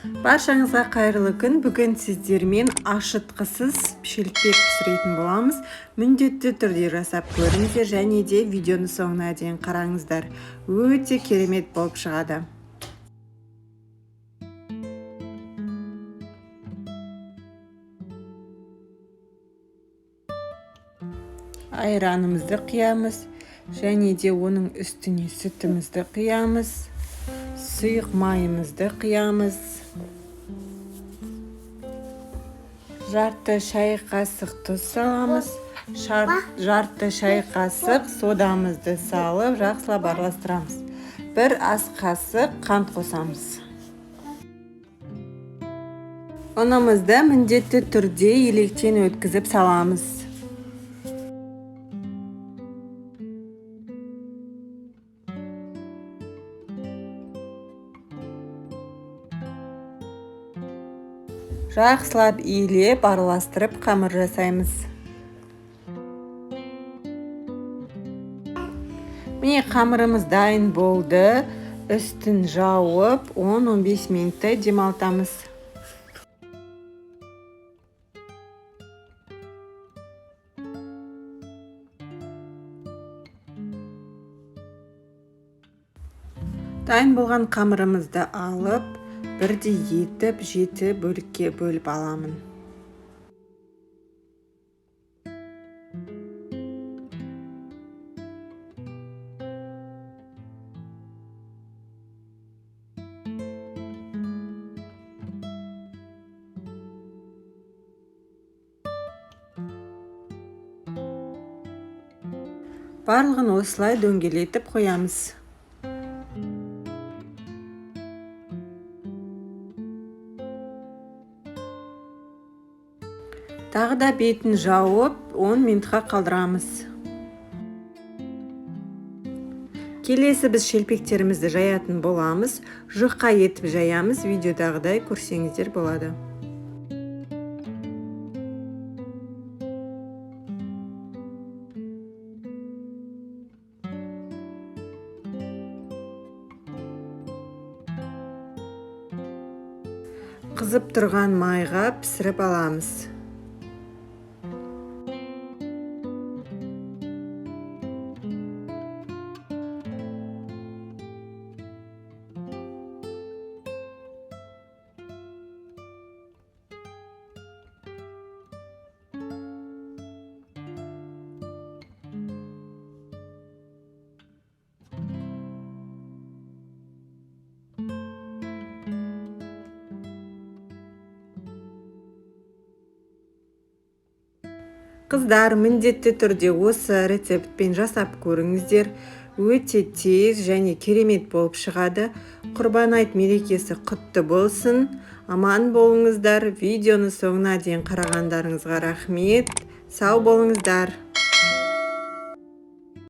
Баршаңызға қайырлы күн. Бүгін сіздермен ашытқысыз шелпек пісіретін боламыз. Міндетті түрде жасап көріңіздер және де видеоны соңына дейін қараңыздар. Өте керемет болып шығады. Айранымызды құямыз және де оның үстіне сүтімізді құямыз. Сұйық майымызды құямыз. Жарты шай қасық тұз саламыз. Жарты шай қасық содамызды салып, жақсылап араластырамыз. Бір ас қасық қант қосамыз. Ұнымызды міндетті түрде електен өткізіп саламыз. Жақсылап иілеп, араластырып қамыр жасаймыз. Міне қамырымыз дайын болды. Үстін жауып, 10-15 минуттай демалтамыз. Дайын болған қамырымызды алып, бірдей етіп, 7 бөлікке бөліп аламын. Барлығын осылай дөңгелетіп қоямыз. Тағы да бетін жауып, 10 минутқа қалдырамыз. Келесі біз шелпектерімізді жаятын боламыз. Жұқа етіп жаямыз, видеодағыдай көрсеңіздер болады. Қызып тұрған майға пісіріп аламыз. Қыздар, міндетті түрде осы рецептпен жасап көріңіздер. Өте тез және керемет болып шығады. Құрбан айт мерекесі құтты болсын. Аман болыңыздар. Видеоны соңына дейін қарағандарыңызға рахмет. Сау болыңыздар.